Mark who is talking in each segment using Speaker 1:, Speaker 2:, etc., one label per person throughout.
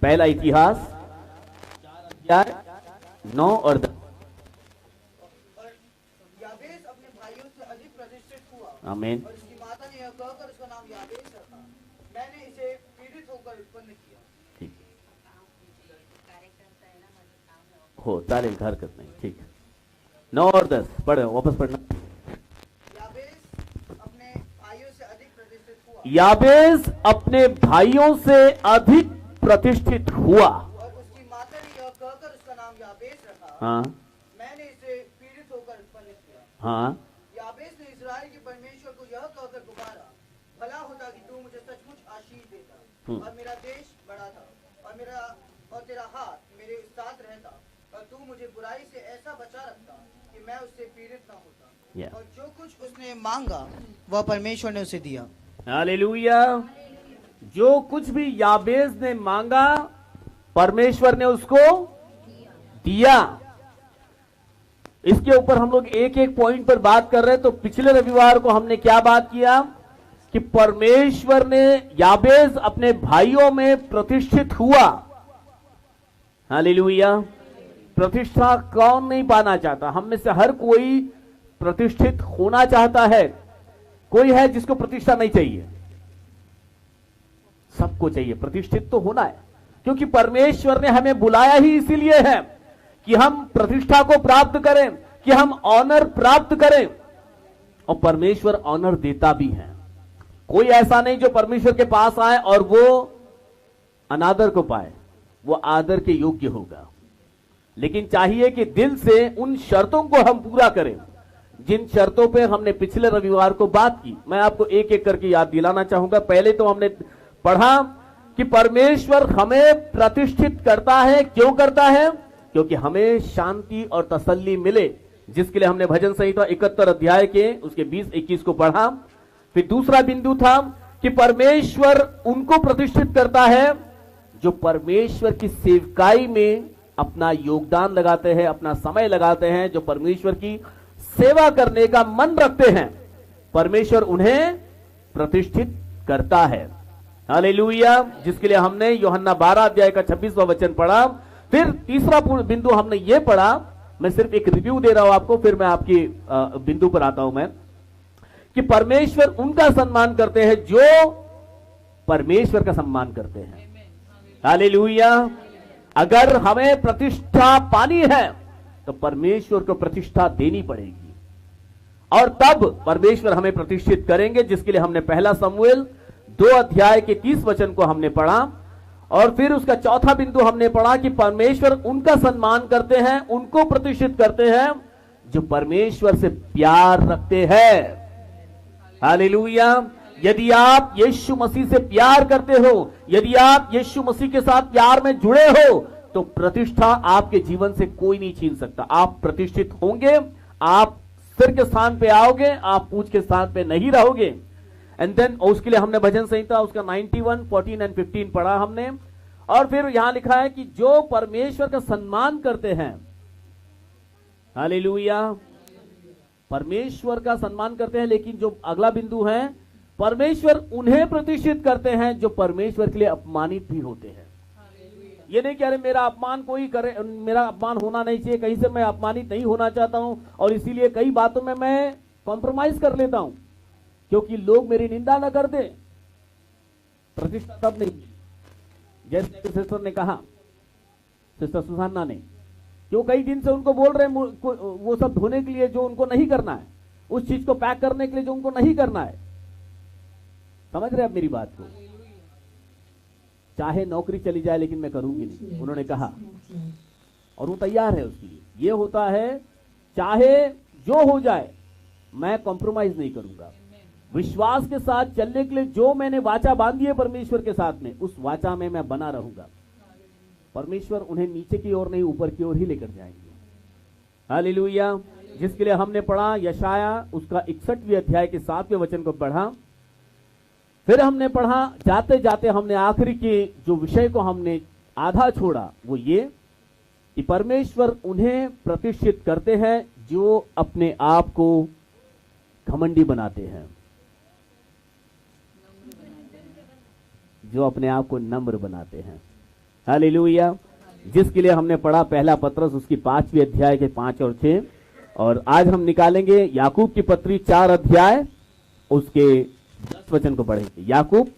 Speaker 1: पहला इतिहास 4:9 और 10।
Speaker 2: याबेस अपने भाइयों से अधिक प्रतिष्ठित हुआ।
Speaker 1: आमीन।
Speaker 2: और उसकी माता ने यह कहकर उसका नाम याबेस रखा, मैंने इसे पीड़ित होकर उत्पन्न किया।
Speaker 1: ठीक हो, चालेल, हरकत नहीं। ठीक, 9 और 10 पढ़, वापस पढ़ना।
Speaker 2: याबेस अपने भाइयों से अधिक प्रतिष्ठित हुआ।
Speaker 1: याबेस अपने भाइयों से अधिक प्रतिष्ठित हुआ।
Speaker 2: और उसकी माता ने यह कहकर उसका नाम याबेस रखा,
Speaker 1: हाँ
Speaker 2: मैंने इसे पीड़ित होकर उत्पन्न किया।
Speaker 1: हाँ।
Speaker 2: याबेस ने इस्राएल के परमेश्वर को यह कहकर पुकारा, भला होता कि तू मुझे सचमुच आशीष देता और मेरा देश बड़ा था और तेरा हाथ मेरे साथ रहता और तू मुझे बुराई से ऐसा बचा रखता कि मैं उससे पीड़ित न होता। और जो कुछ उसने मांगा वह परमेश्वर ने उसे दिया।
Speaker 1: हालेलुया। जो कुछ भी याबेस ने मांगा परमेश्वर ने उसको दिया। इसके ऊपर हम लोग एक एक पॉइंट पर बात कर रहे हैं। तो पिछले रविवार को हमने क्या बात किया कि परमेश्वर ने याबेस अपने भाइयों में प्रतिष्ठित हुआ। हालेलुया। प्रतिष्ठा कौन नहीं पाना चाहता? हम में से हर कोई प्रतिष्ठित होना चाहता है। कोई है जिसको प्रतिष्ठा नहीं चाहिए? सबको चाहिए, प्रतिष्ठित तो होना है, क्योंकि परमेश्वर ने हमें बुलाया ही इसीलिए है कि हम प्रतिष्ठा को प्राप्त करें, कि हम ऑनर प्राप्त करें। और परमेश्वर ऑनर देता भी है। कोई ऐसा नहीं जो परमेश्वर के पास आए और वो अनादर को पाए, वो आदर के योग्य होगा। लेकिन चाहिए कि दिल से उन शर्तों को हम पूरा करें जिन शर्तों पे हमने पिछले रविवार को बात की। मैं आपको एक एक करके याद दिलाना चाहूंगा। पहले तो हमने पढ़ा कि परमेश्वर हमें प्रतिष्ठित करता है। क्यों करता है? क्योंकि हमें शांति और तसल्ली मिले, जिसके लिए हमने भजन संहिता 71 अध्याय के उसके 20-21 को पढ़ा। फिर दूसरा बिंदु था कि परमेश्वर उनको प्रतिष्ठित करता है जो परमेश्वर की सेवकाई में अपना योगदान लगाते हैं, अपना समय लगाते हैं, जो परमेश्वर की सेवा करने का मन रखते हैं। परमेश्वर उन्हें प्रतिष्ठित करता है। हालेलुया। जिसके लिए हमने यूहन्ना 12 अध्याय का 26वां वचन पढ़ा। फिर तीसरा बिंदु हमने यह पढ़ा, मैं सिर्फ एक रिव्यू दे रहा हूं आपको, फिर मैं आपकी बिंदु पर आता हूं मैं, कि परमेश्वर उनका सम्मान करते हैं जो परमेश्वर का सम्मान करते हैं। हालेलुया। अगर हमें प्रतिष्ठा पानी है तो परमेश्वर को प्रतिष्ठा देनी पड़ेगी, और तब परमेश्वर हमें प्रतिष्ठित करेंगे। जिसके लिए हमने पहला शमूएल 2 अध्याय के 30 वचन को हमने पढ़ा। और फिर उसका चौथा बिंदु हमने पढ़ा कि परमेश्वर उनका सम्मान करते हैं, उनको प्रतिष्ठित करते हैं जो परमेश्वर से प्यार रखते हैं। हालेलुया। यदि आप यीशु मसीह से प्यार करते हो, यदि आप यीशु मसीह के साथ प्यार में जुड़े हो, तो प्रतिष्ठा आपके जीवन से कोई नहीं छीन सकता। आप प्रतिष्ठित होंगे, आप सिर के स्थान पे आओगे, आप पूंछ के स्थान पे नहीं रहोगे। एंड देन उसके लिए हमने भजन संहिता उसका 91, 14 और 15 पढ़ा हमने। और फिर यहां लिखा है कि जो परमेश्वर का सम्मान करते हैं, हालेलुया, परमेश्वर का सम्मान करते हैं। लेकिन जो अगला बिंदु है, परमेश्वर उन्हें प्रतिष्ठित करते हैं जो परमेश्वर के लिए अपमानित भी होते हैं। ये नहीं कि अरे मेरा अपमान कोई करे, मेरा अपमान होना नहीं चाहिए, कहीं से मैं अपमानित नहीं होना चाहता हूं और इसीलिए कई बातों में मैं कॉम्प्रोमाइज कर लेता हूं क्योंकि लोग मेरी निंदा न कर दे। प्रतिष्ठा तब नहीं, जैसे सिस्टर ने कहा, सिस्टर सुसान्ना ने, जो कई दिन से उनको बोल रहे हैं वो सब धोने के लिए जो उनको नहीं करना है, उस चीज को पैक करने के लिए जो उनको नहीं करना है। समझ रहे आप मेरी बात को? चाहे नौकरी चली जाए लेकिन मैं करूंगी नहीं, उन्होंने कहा, और वो तैयार है उसके लिए। ये होता है, चाहे जो हो जाए मैं कॉम्प्रोमाइज नहीं करूंगा। विश्वास के साथ चलने के लिए जो मैंने वाचा बांधी है परमेश्वर के साथ में, उस वाचा में मैं बना रहूंगा। परमेश्वर उन्हें नीचे की ओर नहीं ऊपर की ओर ही लेकर जाएंगे। हालेलुया। जिसके लिए हमने पढ़ा यशाया उसका 61वें अध्याय के 7वें वचन को पढ़ा। फिर हमने पढ़ा, जाते जाते हमने आखिरी के जो विषय को हमने आधा छोड़ा, वो ये कि परमेश्वर उन्हें प्रतिष्ठित करते हैं जो अपने आप को घमंडी बनाते हैं, जो अपने आप को नम्र बनाते हैं। हालेलुया। जिसके लिए हमने पढ़ा पहला पत्रस उसकी 5वीं अध्याय के 5 और 6, और आज हम निकालेंगे याकूब की पत्री 4 अध्याय उसके 10 वचन को पढ़ेंगे। याकूब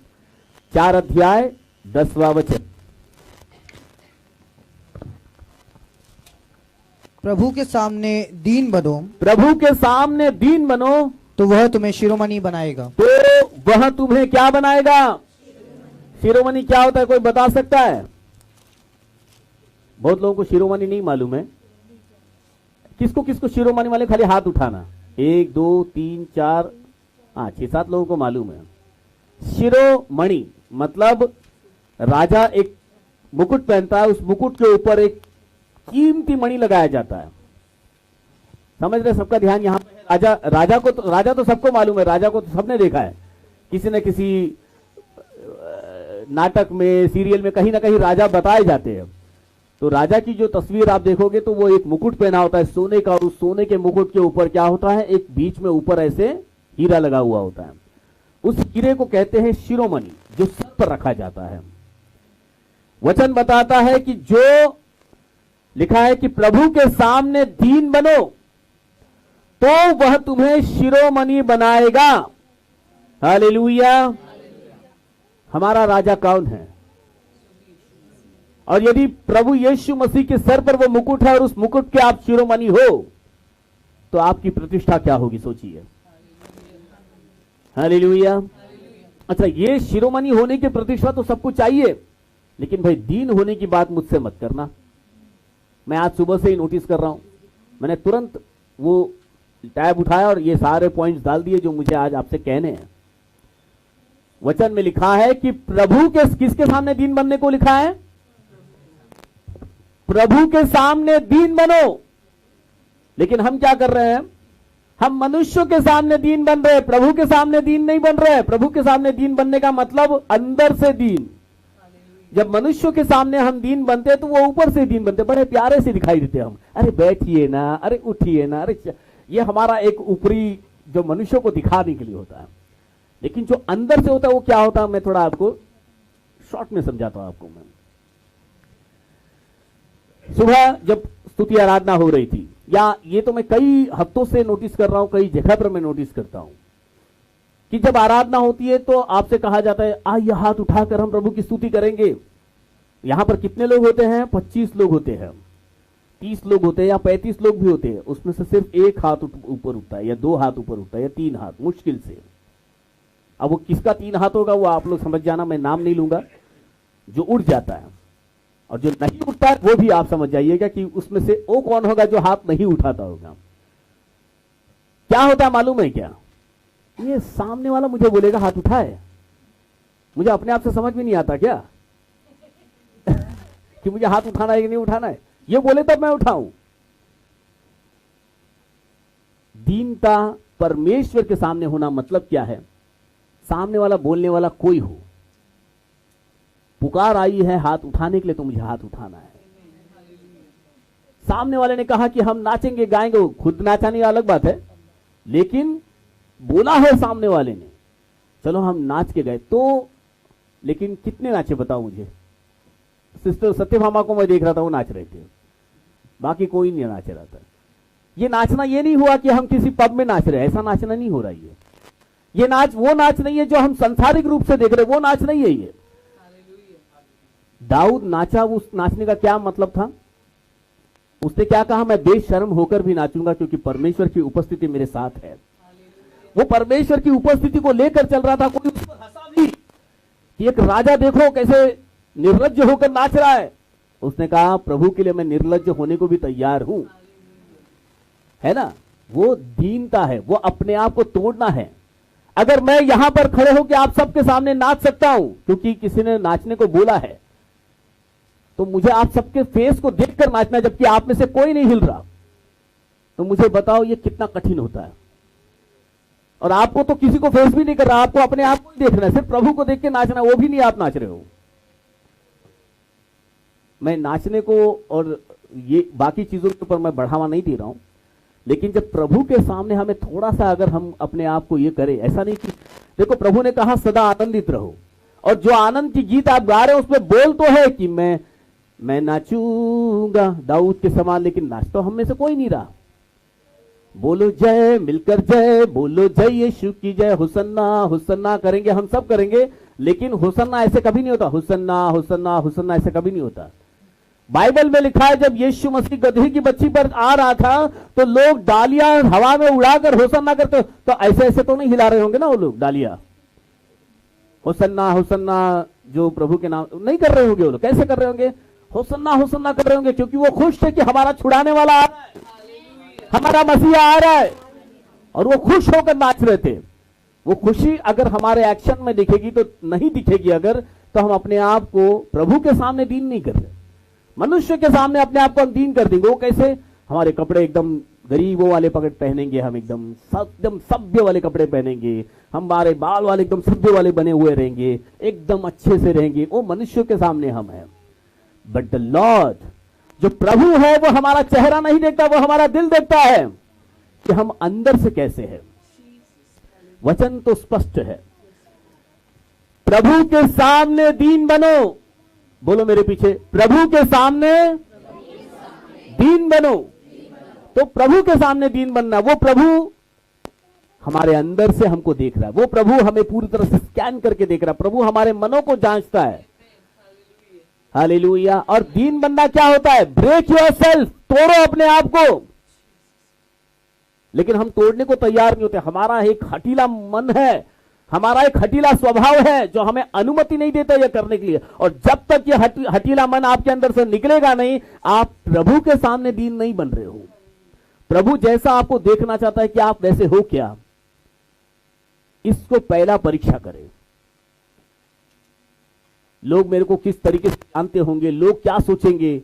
Speaker 1: 4 अध्याय 10वां वचन।
Speaker 2: प्रभु के सामने दीन बनो,
Speaker 1: प्रभु के सामने दीन बनो,
Speaker 2: तो वह तुम्हें शिरोमणि बनाएगा।
Speaker 1: तो वह तुम्हें क्या बनाएगा? शिरोमणि क्या होता है, कोई बता सकता है? बहुत लोगों को शिरोमणि नहीं मालूम है। किसको किसको शिरोमणि वाले खाली हाथ उठाना। 1 2 3 4 6-7 लोगों को मालूम है। शिरोमणि मतलब राजा एक मुकुट पहनता है, उस मुकुट के ऊपर एक कीमती मणि लगाया जाता है। समझ रहे? सबका ध्यान यहां पे है। राजा तो सबको मालूम है, राजा को तो सबने देखा है। किसी न किसी नाटक में, सीरियल में कहीं ना कहीं राजा बताए जाते हैं। तो राजा की जो तस्वीर आप देखोगे तो वो एक मुकुट पहना होता है सोने का, और उस सोने के मुकुट के ऊपर क्या होता है, एक बीच में ऊपर ऐसे हीरा लगा हुआ होता है। उस हीरे को कहते हैं शिरोमणि, जो सर पर रखा जाता है। वचन बताता है कि जो लिखा है कि प्रभु के सामने दीन बनो, तो वह तुम्हें शिरोमणि बनाएगा। हालेलुया। हमारा राजा कौन है? और यदि प्रभु यीशु मसीह के सर पर वो मुकुट है और उस मुकुट के आप शिरोमणि हो, तो आपकी प्रतिष्ठा क्या होगी, सोचिए। हालेलुया। अच्छा, ये शिरोमणि होने की प्रतिष्ठा तो सबको चाहिए, लेकिन भाई दीन होने की बात मुझसे मत करना। मैं आज सुबह से ही नोटिस कर रहा हूं, मैंने तुरंत वो टैब उठाया और ये सारे पॉइंट्स डाल दिए जो मुझे आज आपसे कहने हैं। वचन में लिखा है कि प्रभु के किसके सामने दीन बनने को लिखा है? प्रभु के सामने दीन बनो। लेकिन हम क्या कर रहे हैं? हम मनुष्यों के सामने दीन बन रहे हैं, प्रभु के सामने दीन नहीं बन रहे हैं। प्रभु के सामने दीन बनने का मतलब अंदर से दीन। जब मनुष्यों के सामने हम दीन बनते हैं तो वो ऊपर से दीन बनते, बड़े प्यारे से दिखाई देते हम। अरे बैठिए ना, अरे उठिए ना, अरे ये हमारा एक ऊपरी जो मनुष्यों को दिखाने के लिए होता है। लेकिन जो अंदर से होता है वो क्या होता है, मैं थोड़ा आपको शॉर्ट में समझाता हूं आपको। मैं सुबह जब स्तुति आराधना हो रही थी, या ये तो मैं कई हफ्तों से नोटिस कर रहा हूं, कई जगह पर मैं नोटिस करता हूं कि जब आराधना होती है तो आपसे कहा जाता है आइए हाथ उठाकर हम प्रभु की स्तुति करेंगे। यहां पर कितने लोग होते हैं? 25 लोग होते हैं, 30 लोग होते हैं, या 35 लोग भी होते हैं। उसमें से सिर्फ 1 हाथ ऊपर उठता है, या 2 हाथ ऊपर उठता है, या 3 हाथ मुश्किल से। अब वो किसका 3 हाथ होगा वो आप लोग समझ जाना, मैं नाम नहीं लूंगा। जो उठ जाता है और जो नहीं उठता है वो भी आप समझ जाइएगा कि उसमें से वो कौन होगा जो हाथ नहीं उठाता होगा। क्या होता है मालूम है क्या? ये सामने वाला मुझे बोलेगा हाथ उठाए, मुझे अपने आप से समझ में नहीं आता क्या कि मुझे हाथ उठाना है कि नहीं उठाना है। ये बोले तब मैं उठाऊं। दीनता परमेश्वर के सामने होना मतलब क्या है? सामने वाला बोलने वाला कोई हो, पुकार आई है हाथ उठाने के लिए, तो मुझे हाथ उठाना है। सामने वाले ने कहा कि हम नाचेंगे गाएंगे, खुद नाचाने अलग बात है, लेकिन बोला है सामने वाले ने, चलो हम नाच के गए। तो लेकिन कितने नाचे बताओ मुझे? सिस्टर सत्यभामा को मैं देख रहा था, वो नाच रहे थे, बाकी कोई नहीं नाच रहा था। ये नाचना ये नहीं हुआ कि हम किसी पब में नाच रहे हैं, ऐसा नाचना नहीं हो रहा है। ये नाच वो नाच नहीं है जो हम सांसारिक रूप से देख रहे, वो नाच नहीं है ये। दाऊद नाचा, उस नाचने का क्या मतलब था? उसने क्या कहा? मैं बेशर्म होकर भी नाचूंगा क्योंकि परमेश्वर की उपस्थिति मेरे साथ है। वो परमेश्वर की उपस्थिति को लेकर चल रहा था। कोई उस पर हंसा भी कि एक राजा देखो कैसे निर्लज्ज होकर नाच रहा है। उसने कहा प्रभु के लिए मैं निर्लज्ज होने को भी तैयार हूं, है ना? वो दीनता है, वो अपने आप को तोड़ना है। अगर मैं यहां पर खड़े होकर आप सबके सामने नाच सकता हूं क्योंकि किसी ने नाचने को बोला है, तो मुझे आप सबके फेस को देखकर नाचना है, जबकि आप में से कोई नहीं हिल रहा। तो मुझे बताओ ये कितना कठिन होता है। और आपको तो किसी को फेस भी नहीं कर रहा, आपको अपने आप को ही देखना है, सिर्फ प्रभु को देख के नाचना, वो भी नहीं आप नाच रहे हो। मैं नाचने को और ये बाकी चीजों के ऊपर मैं बढ़ावा नहीं दे रहा हूं, लेकिन जब प्रभु के सामने हमें थोड़ा सा अगर हम अपने आप को ये करें, ऐसा नहीं कि देखो प्रभु ने कहा सदा आनंदित रहो, और जो आनंद की गीत आप गा रहे हो उसमें बोल तो है कि मैं मैं नाचूंगा दाऊद के समान, लेकिन नाच तो हम में से कोई नहीं रहा। बोलो जय, मिलकर जय, बोलो जय यीशु की जय, हुसन्ना हुसन्ना करेंगे, हम सब करेंगे, लेकिन हुसन्ना ऐसे कभी नहीं होता। हुसन्ना हुसन्ना हुसन्ना ऐसे कभी नहीं होता। बाइबल में लिखा है जब यीशु मसीह गदही की बच्ची पर आ रहा था तो लोग डालियां हवा में उड़ाकर होसन्ना करते, तो ऐसे ऐसे तो नहीं हिला रहे होंगे ना वो लोग डालियां, होसन्ना होसन्ना जो प्रभु के नाम नहीं कर रहे होंगे वो लोग। कैसे कर रहे होंगे? होसन्ना होसन्ना कर रहे होंगे, क्योंकि वो खुश थे कि हमारा छुड़ाने वाला आ रहा है, हमारा मसीहा आ रहा है, और वो खुश होकर नाच रहे थे। वो खुशी अगर हमारे एक्शन में दिखेगी तो नहीं दिखेगी अगर, तो हम अपने आप को प्रभु के सामने दीन नहीं कर रहे, मनुष्य के सामने अपने आप को हम दीन कर देंगे। वो कैसे? हमारे कपड़े एकदम गरीबों वाले पकड़ पहनेंगे, हम एकदम सभ्य वाले कपड़े पहनेंगे, हमारे बाल वाले एकदम सभ्य वाले बने हुए रहेंगे, एकदम अच्छे से रहेंगे। वो मनुष्य के सामने हम हैं। बट द लॉर्ड, जो प्रभु है, वो हमारा चेहरा नहीं देखता, वो हमारा दिल देखता है कि हम अंदर से कैसे हैं। वचन तो स्पष्ट है, प्रभु के सामने दीन बनो। बोलो मेरे पीछे, प्रभु के सामने दीन बनो। तो प्रभु के सामने दीन बनना, वो प्रभु हमारे अंदर से हमको देख रहा है, वो प्रभु हमें पूरी तरह से स्कैन करके देख रहा है, प्रभु हमारे मनों को जांचता है। हालेलुया। और दीन बनना क्या होता है? ब्रेक योरसेल्फ, तोड़ो अपने आप को। लेकिन हम तोड़ने को तैयार नहीं होते। हमारा एक हठीला मन है, हमारा एक हठीला स्वभाव है जो हमें अनुमति नहीं देता यह करने के लिए। और जब तक यह हठीला मन आपके अंदर से निकलेगा नहीं, आप प्रभु के सामने दीन नहीं बन रहे हो। प्रभु जैसा आपको देखना चाहता है कि आप वैसे हो क्या, इसको पहला परीक्षा करें। लोग मेरे को किस तरीके से जानते होंगे, लोग क्या सोचेंगे?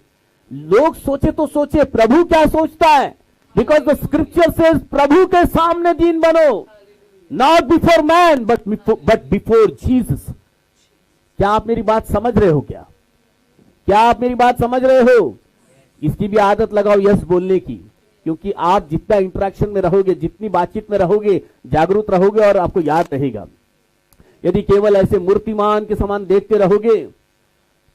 Speaker 1: लोग सोचे तो सोचे, प्रभु क्या सोचता है? बिकॉज द स्क्रिप्चर सेज प्रभु के सामने दीन बनो, not before man but before Jesus. क्या आप मेरी बात समझ रहे हो? क्या आप मेरी बात समझ रहे हो? इसकी भी आदत लगाओ यस बोलने की, क्योंकि आप जितना इंटरेक्शन में रहोगे, जितनी बातचीत में रहोगे, जागरूक रहोगे और आपको याद रहेगा। यदि केवल ऐसे मूर्तिमान के समान देखते रहोगे,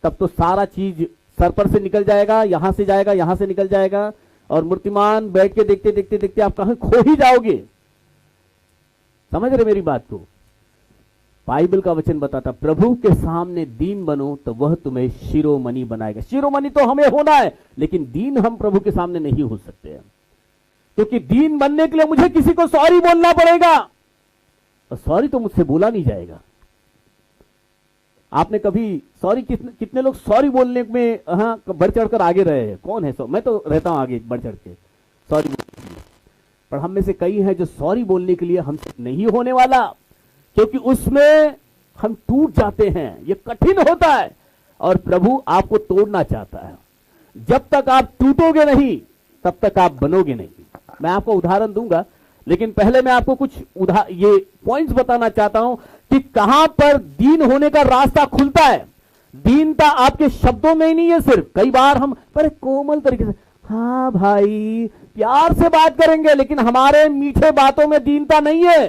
Speaker 1: तब तो सारा चीज सर पर से निकल जाएगा, यहां से जाएगा, यहां से निकल जाएगा, और मूर्तिमान बैठ के देखते देखते देखते आप कहां खो ही जाओगे। समझ रहे मेरी बात को? बाइबल का वचन बताता, प्रभु के सामने दीन बनो तो वह तुम्हें शिरोमणि बनाएगा। शिरोमणि तो हमें होना है, लेकिन दीन हम प्रभु के सामने नहीं हो सकते हैं, क्योंकि दीन बनने के लिए मुझे किसी को सॉरी बोलना पड़ेगा, और सॉरी तो मुझसे बोला नहीं जाएगा। आपने कभी सॉरी, कितने लोग सॉरी बोलने में बढ़ चढ़कर आगे रहे हैं? कौन है? मैं तो रहता हूं आगे बढ़ चढ़ के सॉरी बोलने के लिए, पर हम में से कई हैं जो सॉरी बोलने के लिए हमसे नहीं होने वाला, क्योंकि उसमें हम टूट जाते हैं, ये कठिन होता है, और प्रभु आपको तोड़ना चाहता है। जब तक आप टूटोगे नहीं, तब तक आप बनोगे नहीं। मैं आपको उदाहरण दूंगा, लेकिन पहले मैं आपको कुछ ये पॉइंट्स बताना चाहता हूं कि कहां पर दीन होने का रास्ता खुलता है। दीनता आपके शब्दों में ही नहीं है सिर्फ। कई बार हम बड़े कोमल तरीके से, हाँ भाई, प्यार से बात करेंगे, लेकिन हमारे मीठे बातों में दीनता नहीं है,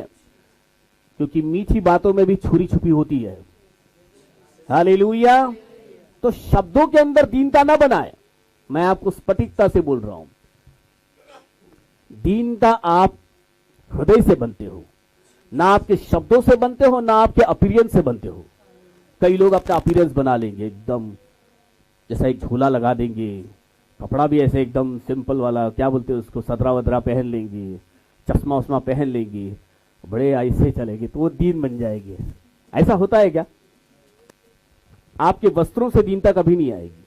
Speaker 1: क्योंकि मीठी बातों में भी छुरी छुपी होती है। हालेलुया। तो शब्दों के अंदर दीनता ना बनाए। मैं आपको स्फटिकता से बोल रहा हूं, दीनता आप हृदय से बनते हो, ना आपके शब्दों से बनते हो, ना आपके अपीयरेंस से बनते हो। कई लोग अपना अपीयरेंस बना लेंगे, एकदम जैसा एक झोला लगा देंगे, कपड़ा भी ऐसे एकदम सिंपल वाला, क्या बोलते हैं उसको, सदरा वदरा पहन लेंगे, चश्मा उस्मा पहन लेंगे, बड़े ऐसे चलेंगे, तो वो दीन बन जाएंगे। ऐसा होता है क्या? आपके वस्त्रों से दीनता कभी नहीं आएगी।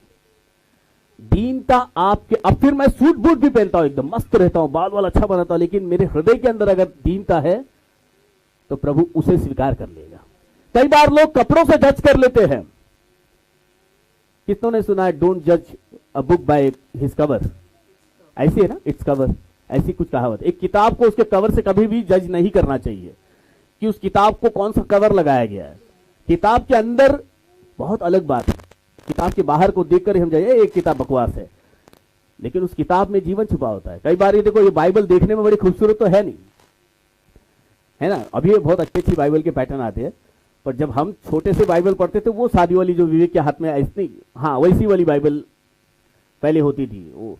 Speaker 1: दीनता आपके, अब फिर मैं सूट बूट भी पहनता हूं, एकदम मस्त रहता हूं, बाल वाल अच्छा बनाता हूं, लेकिन मेरे हृदय के अंदर अगर दीनता है तो प्रभु उसे स्वीकार कर लेगा। कई बार लोग कपड़ों से जज कर लेते हैं। कितनों ने सुना है, डोंट जज a book by his cover? ऐसी है ना, इट्स कवर, ऐसी कुछ कहावत। एक किताब को उसके कवर से कभी भी जज नहीं करना चाहिए कि उस किताब को कौन सा कवर लगाया गया है। किताब के अंदर बहुत अलग बात है, किताब के बाहर को देखकर हम जाइए एक किताब बकवास है, लेकिन उस किताब में जीवन छुपा होता है। कई बार ये देखो, ये बाइबल देखने में बड़ी खूबसूरत तो है नहीं, है ना? अभी ये बहुत अच्छी अच्छी बाइबल के पैटर्न आते हैं, पर जब हम छोटे से बाइबल पढ़ते थे, वो शादी वाली जो विवेक के हाथ में ऐसी नहीं, हाँ वैसी वाली बाइबल पहले होती थी, वो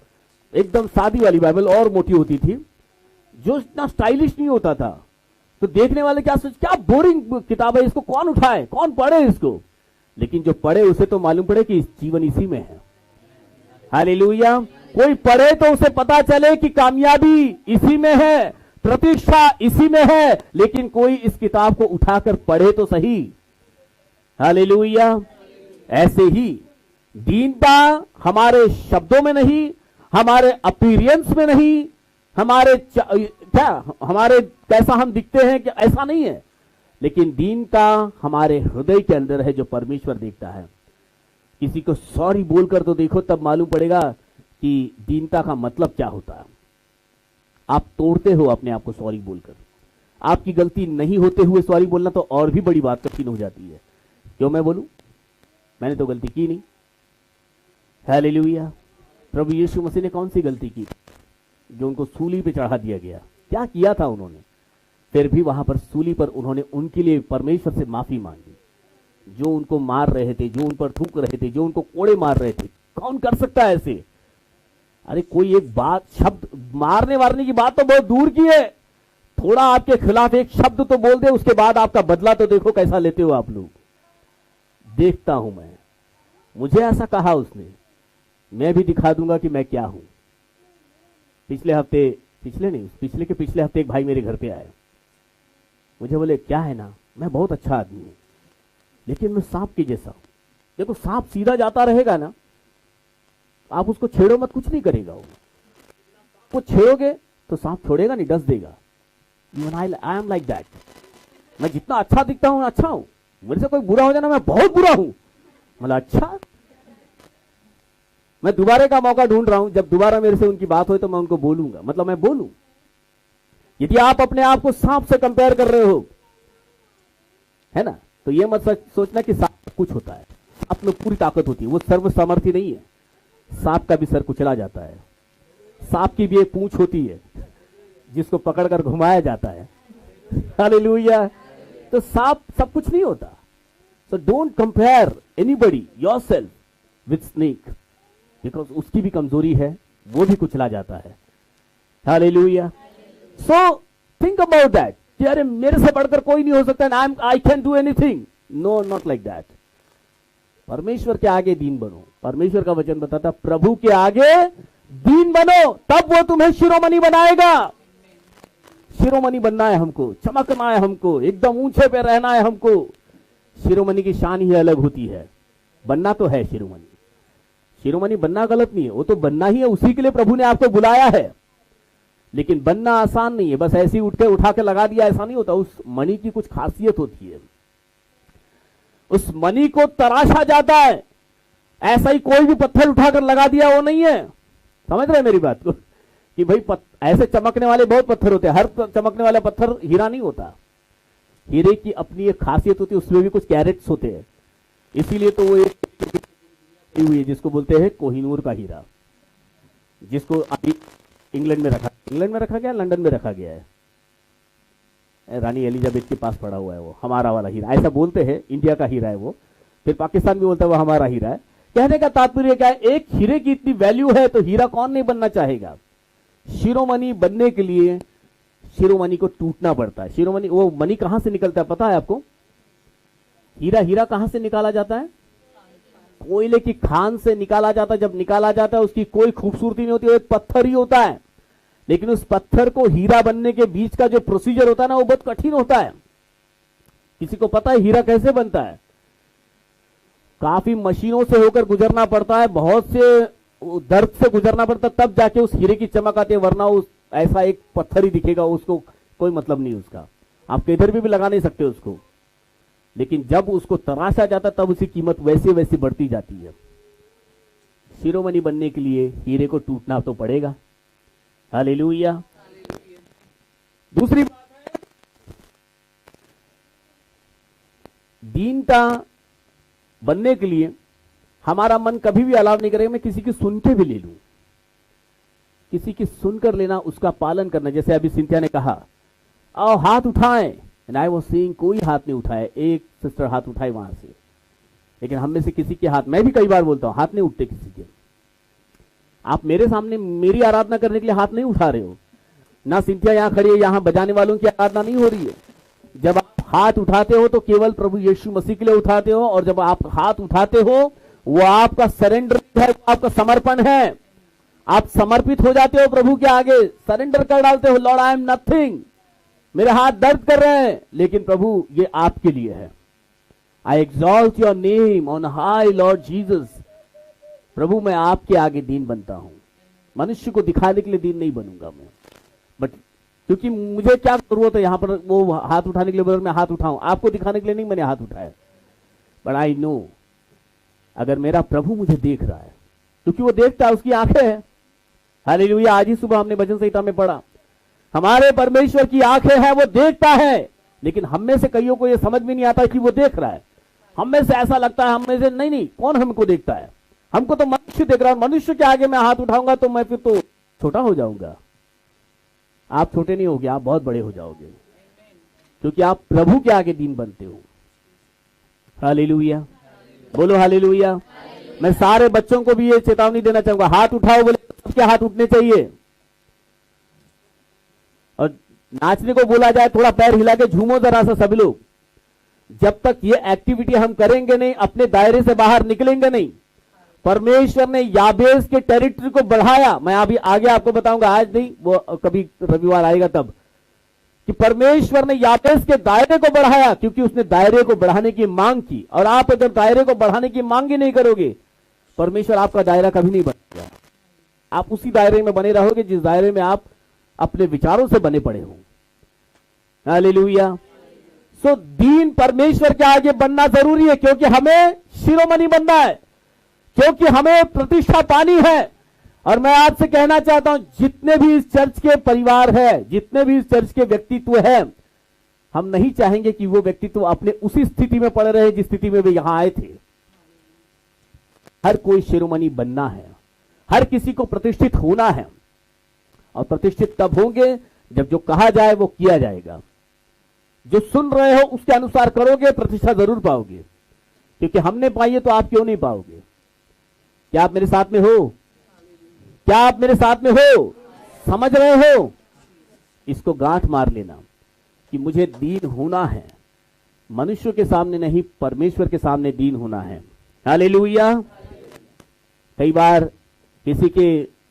Speaker 1: एकदम सादी वाली बाइबल और मोटी होती थी, जो इतना स्टाइलिश नहीं होता था। तो देखने वाले क्या सोच, क्या बोरिंग किताब है, इसको कौन उठाए, कौन पढ़े इसको। लेकिन जो पढ़े उसे तो मालूम पड़े कि जीवन इसी में है। हालेलुया। कोई पढ़े तो उसे पता चले कि कामयाबी इसी में है, प्रतीक्षा इसी में है। लेकिन कोई इस किताब को उठाकर पढ़े तो सही। हालेलुया। ऐसे ही दीनता हमारे शब्दों में नहीं, हमारे अपीयरेंस में नहीं, हमारे हमारे कैसा हम दिखते हैं कि ऐसा नहीं है, लेकिन दीनता हमारे हृदय के अंदर है, जो परमेश्वर देखता है। किसी को सॉरी बोलकर तो देखो, तब मालूम पड़ेगा कि दीनता का मतलब क्या होता है। आप तोड़ते हो अपने आप को सॉरी बोलकर। आपकी गलती नहीं होते हुए सॉरी बोलना तो और भी बड़ी बात कठिन हो जाती है। क्यों मैं बोलूं, मैंने तो गलती की नहीं। हालेलुया। प्रभु यीशु मसीह ने कौन सी गलती की जो उनको सूली पे चढ़ा दिया गया? क्या किया था उन्होंने? फिर भी वहां पर सूली पर उन्होंने उनके लिए परमेश्वर से माफी मांगी। जो उनको मार रहे थे, जो उन पर थूक रहे थे, जो उनको कोड़े मार रहे थे, कौन कर सकता है ऐसे? अरे कोई एक बात, शब्द, मारने वारने की बात तो बहुत दूर की है, थोड़ा आपके खिलाफ एक शब्द तो बोल दे, उसके बाद आपका बदला तो देखो कैसा लेते हो आप लोग। देखता हूं मैं, मुझे ऐसा कहा उसने, मैं भी दिखा दूंगा कि मैं क्या हूं। पिछले के पिछले हफ्ते एक भाई मेरे घर पे आए। मुझे बोले क्या है ना, मैं बहुत अच्छा आदमी हूं, लेकिन मैं सांप के जैसा हूं। देखो सांप सीधा जाता रहेगा ना, आप उसको छेड़ो मत, कुछ नहीं करेगा वो छेड़ोगे तो सांप छोड़ेगा नहीं, डस देगा। I am like that. मैं जितना अच्छा दिखता हूं अच्छा हूं, मेरे से कोई बुरा हो जाना मैं बहुत बुरा हूं। मतलब अच्छा, मैं दोबारा का मौका ढूंढ रहा हूं, जब दोबारा मेरे से उनकी बात हो तो मैं उनको बोलूंगा, मतलब मैं बोलूं। यदि आप अपने आप को सांप से कंपेयर कर रहे हो, है ना, तो ये मत सोचना कि सांप कुछ होता है। सांप में पूरी ताकत होती है, वो सर्व सामर्थ्य नहीं है। सांप का भी सर कुचला जाता है, सांप की भी एक पूंछ होती है जिसको पकड़कर घुमाया जाता है। हालेलुया। तो सांप सब कुछ नहीं होता। So don't compare anybody yourself with snake, because उसकी भी कमजोरी है, वो भी कुचला जाता है। Hallelujah. So think about that कि अरे मेरे से बढ़कर कोई नहीं हो सकता, I can do anything. No, not like that. परमेश्वर के आगे दीन बनो। परमेश्वर का वचन बताता, प्रभु के आगे दीन बनो, तब वो तुम्हें शिरोमणि बनाएगा। शिरोमणि बनना है हमको, चमकना है हमको, एकदम ऊंचे पे रहना है हमको। शिरोमणि की शान ही अलग होती है। बनना तो है शिरोमणि, शिरोमणि बनना गलत नहीं है, वो तो बनना ही है, उसी के लिए प्रभु ने आपको बुलाया है। लेकिन बनना आसान नहीं है, बस ऐसे ही उठा के लगा दिया, ऐसा नहीं होता। उस मणि की कुछ खासियत होती है, उस मणि को तराशा जाता है। ऐसा ही कोई भी पत्थर उठाकर लगा दिया वो नहीं है। समझ रहे मेरी बात को कि भाई ऐसे चमकने वाले बहुत पत्थर होते हैं, हर चमकने वाला पत्थर हीरा नहीं होता। हीरे की अपनी एक खासियत होती है, उसमें भी कुछ कैरेट्स होते हैं। इसीलिए तो वो एक हुई है जिसको बोलते हैं कोहिनूर का हीरा, जिसको अभी इंग्लैंड में रखा गया, लंदन में रखा गया है। रानी एलिजाबेथ के पास पड़ा हुआ है वो, हमारा वाला हीरा, ऐसा बोलते हैं। इंडिया का हीरा है वो, फिर पाकिस्तान भी बोलता है वो हमारा हीरा है। कहने का तात्पर्य क्या है, एक हीरे की इतनी वैल्यू है तो हीरा कौन नहीं बनना चाहेगा। शिरोमणि बनने के लिए शिरोमणि को टूटना पड़ता है। शिरोमणि, वो मणि कहां से निकलता है पता है आपको? हीरा कहां से निकाला जाता है? कोयले की खान से निकाला जाता है। जब निकाला जाता है उसकी कोई खूबसूरती नहीं होती, वो एक पत्थर ही होता है। लेकिन उस पत्थर को हीरा बनने के बीच का जो प्रोसीजर होता है ना, वो बहुत कठिन होता है। किसी को पता है हीरा कैसे बनता है? काफी मशीनों से होकर गुजरना पड़ता है, बहुत से दर्द से गुजरना पड़ता है, तब जाके उस हीरे की चमक आती है। वरना उस ऐसा एक पत्थर ही दिखेगा, उसको कोई मतलब नहीं उसका, आप किधर भी लगा नहीं सकते उसको। लेकिन जब उसको तराशा जाता तब उसकी कीमत वैसे वैसे बढ़ती जाती है। शिरोमणि बनने के लिए हीरे को टूटना तो पड़ेगा। हालेलुया। दूसरी बात है, दीनता बनने के लिए हमारा मन कभी भी अलाव नहीं करेगा मैं किसी की सुन के भी ले लूं। किसी की सुनकर लेना, उसका पालन करना। जैसे अभी सिंथिया ने कहा आओ हाथ उठाएं, एंड आई वाज सीइंग, कोई हाथ नहीं उठाए। एक सिस्टर हाथ उठाई वहां से, लेकिन हम में से किसी के हाथ, मैं भी कई बार बोलता हूं, हाथ नहीं उठते किसी के। आप मेरे सामने मेरी आराधना करने के लिए हाथ नहीं उठा रहे हो, ना सिंथिया यहां खड़ी है, यहां बजाने वालों की आराधना नहीं हो रही है। जब आप हाथ उठाते हो तो केवल प्रभु यीशु मसीह के लिए उठाते हो, और जब आप हाथ उठाते हो वो आपका सरेंडर है, आपका समर्पण है। आप समर्पित हो जाते हो प्रभु के आगे, सरेंडर कर डालते हो, लॉर्ड आई एम नथिंग, मेरे हाथ दर्द कर रहे हैं, लेकिन प्रभु ये आपके लिए है। I exalt your name on high lord Jesus. प्रभु मैं आपके आगे दीन बनता हूं, मनुष्य को दिखाने के लिए दीन नहीं बनूंगा मैं, बट क्योंकि मुझे क्या जरूरत है यहां पर वो हाथ उठाने के लिए, मैं हाथ उठाऊं, आपको दिखाने के लिए नहीं मैंने हाथ उठाया, बट आई नो अगर मेरा प्रभु मुझे देख रहा है, क्योंकि वो देखता है, उसकी आंखें हैं। हालेलुया। आज ही सुबह हमने भजन संहिता में पढ़ा, हमारे परमेश्वर की आंखें हैं, वो देखता है, लेकिन हम में से कईयों को ये समझ में नहीं आता कि वो देख रहा है। हम में से ऐसा लगता है, हम में से नहीं, कौन हमको देखता है, हमको तो मनुष्य देख रहा है, मनुष्य के आगे मैं हाथ उठाऊंगा तो मैं फिर तो छोटा हो जाऊंगा। आप छोटे नहीं होगे, आप बहुत बड़े हो जाओगे, क्योंकि आप प्रभु के आगे दीन बनते हो। हालेलुया, बोलो हालेलुया। मैं सारे बच्चों को भी ये चेतावनी देना चाहूंगा, हाथ उठाओ बोले सबके हाथ उठने चाहिए, और नाचने को बोला जाए थोड़ा पैर हिला के झूमो जरा सा सभी लोग। जब तक ये एक्टिविटी हम करेंगे नहीं, अपने दायरे से बाहर निकलेंगे नहीं। परमेश्वर ने याबेस के टेरिटरी को बढ़ाया, मैं अभी आगे आपको बताऊंगा, आज नहीं, वो कभी रविवार आएगा तब, कि परमेश्वर ने याबेस के दायरे को बढ़ाया, क्योंकि उसने दायरे को बढ़ाने की मांग की। और आप अगर दायरे को बढ़ाने की मांग ही नहीं करोगे, परमेश्वर आपका दायरा कभी नहीं बढ़ेगा। आप उसी दायरे में बने रहोगे जिस दायरे में आप अपने विचारों से बने पड़े हो। हालेलुया। सो दीन परमेश्वर के आगे बनना जरूरी है, क्योंकि हमें शिरोमणि बनना है, क्योंकि हमें प्रतिष्ठा पानी है। और मैं आपसे कहना चाहता हूं, जितने भी इस चर्च के परिवार है, जितने भी इस चर्च के व्यक्तित्व है, हम नहीं चाहेंगे कि वो व्यक्तित्व अपने उसी स्थिति में पड़े रहे जिस स्थिति में वे यहां आए थे। हर कोई शिरोमणि बनना है, हर किसी को प्रतिष्ठित होना है, और प्रतिष्ठित तब होंगे जब जो कहा जाए वो किया जाएगा। जो सुन रहे हो उसके अनुसार करोगे, प्रतिष्ठा जरूर पाओगे, क्योंकि हमने पाई है तो आप क्यों नहीं पाओगे। क्या आप मेरे साथ में हो? क्या आप मेरे साथ में हो? समझ रहे हो? इसको गांठ मार लेना कि मुझे दीन होना है, मनुष्य के सामने नहीं, परमेश्वर के सामने दीन होना है। हालेलुया। कई बार किसी के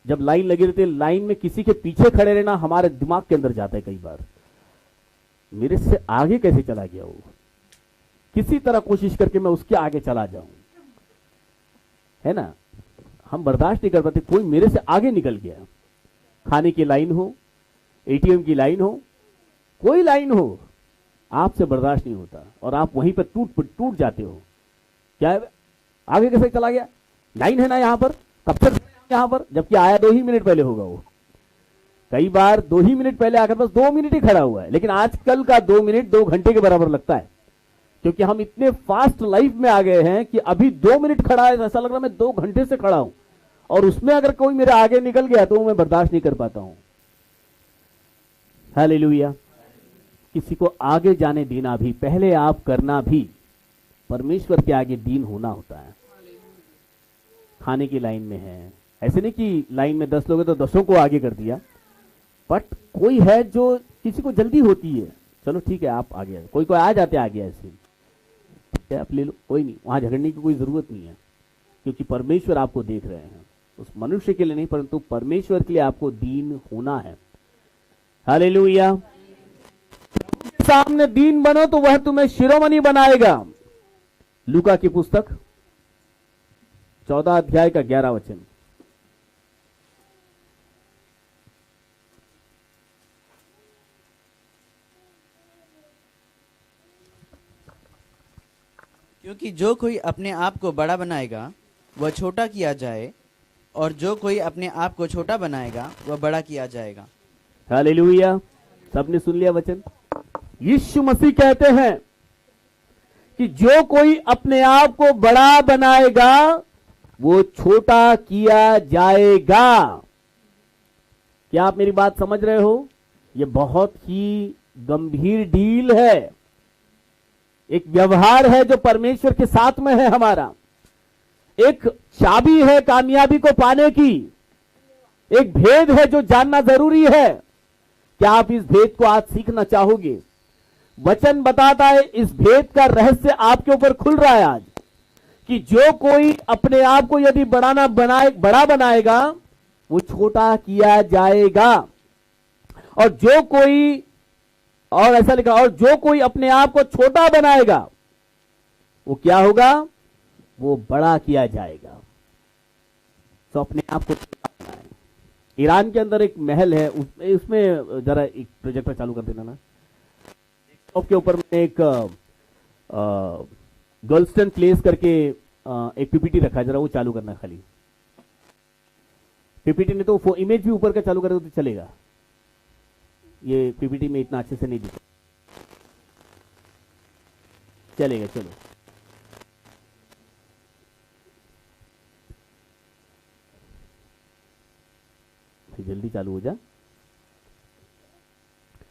Speaker 1: जब लाइन लगी रहती है, लाइन में किसी के पीछे खड़े रहना हमारे दिमाग के अंदर जाता है। कई बार मेरे से आगे कैसे चला गया वो, किसी तरह कोशिश करके मैं उसके आगे चला जाऊं, है ना। हम बर्दाश्त नहीं कर पाते, कोई मेरे से आगे निकल गया। खाने की लाइन हो, एटीएम की लाइन हो, कोई लाइन हो, आपसे बर्दाश्त नहीं होता और आप वहीं पर टूट जाते हो। क्या है, आगे कैसे चला गया, लाइन है ना यहां पर, कब तक यहां पर, जबकि आया 2 ही मिनट पहले होगा वो। कई बार 2 ही मिनट पहले आकर बस 2 मिनट ही खड़ा हुआ है, लेकिन आजकल का 2 मिनट 2 घंटे के बराबर लगता है, क्योंकि हम इतने फास्ट लाइफ में आ गए हैं कि अभी 2 मिनट खड़ा है, ऐसा लग रहा है मैं 2 घंटे से खड़ा हूं, और उसमें अगर कोई मेरे आगे निकल गया तो मैं बर्दाश्त नहीं कर पाता हूं। हालेलुया। किसी को आगे जाने देना भी, पहले आप करना भी, परमेश्वर के आगे दीन होना होता है। खाने की लाइन में है, ऐसे नहीं कि लाइन में 10 लोग हैं तो 10 को आगे कर दिया, बट कोई है जो किसी को जल्दी होती है, चलो ठीक है आप आगे, कोई आ जाते आगे, ऐसे आप ले लो, कोई नहीं, वहां झगड़ने की कोई जरूरत नहीं है, क्योंकि परमेश्वर आपको देख रहे हैं। उस मनुष्य के लिए नहीं, परंतु परमेश्वर के लिए आपको दीन होना है। हालेलुया। सामने दीन बनो तो वह तुम्हें शिरोमणि बनाएगा। लूका की पुस्तक 14 अध्याय का 11 वचन।
Speaker 3: क्योंकि जो कोई अपने आप को बड़ा बनाएगा वह छोटा किया जाए, और जो कोई अपने आप को छोटा बनाएगा वह बड़ा किया जाएगा।
Speaker 1: हालेलुया। सबने सुन लिया वचन। यीशु मसीह कहते हैं कि जो कोई अपने आप को बड़ा बनाएगा वो छोटा किया जाएगा। क्या आप मेरी बात समझ रहे हो? यह बहुत ही गंभीर डील है, एक व्यवहार है जो परमेश्वर के साथ में है हमारा, एक चाबी है कामयाबी को पाने की। एक भेद है जो जानना जरूरी है। क्या आप इस भेद को आज सीखना चाहोगे? वचन बताता है इस भेद का रहस्य आपके ऊपर खुल रहा है आज, कि जो कोई अपने आप को यदि बड़ा बनाएगा वो छोटा किया जाएगा, और जो कोई, और ऐसा लिखा, और जो कोई अपने आप को छोटा बनाएगा वो क्या होगा? वो बड़ा किया जाएगा। तो अपने आप को छोटा बनाए। ईरान के अंदर एक महल है, उसमें जरा एक प्रोजेक्टर चालू कर देना ना। के ऊपर में एक गोल्डस्टोन प्लेस करके एक पीपीटी रखा है, जरा वो चालू करना खाली। पीपीटी ने तो इमेज भी ऊपर का चालू करेगा तो चलेगा, ये पीपीटी में इतना अच्छे से नहीं दिखा, चलेगा। चलो जल्दी चालू हो जा।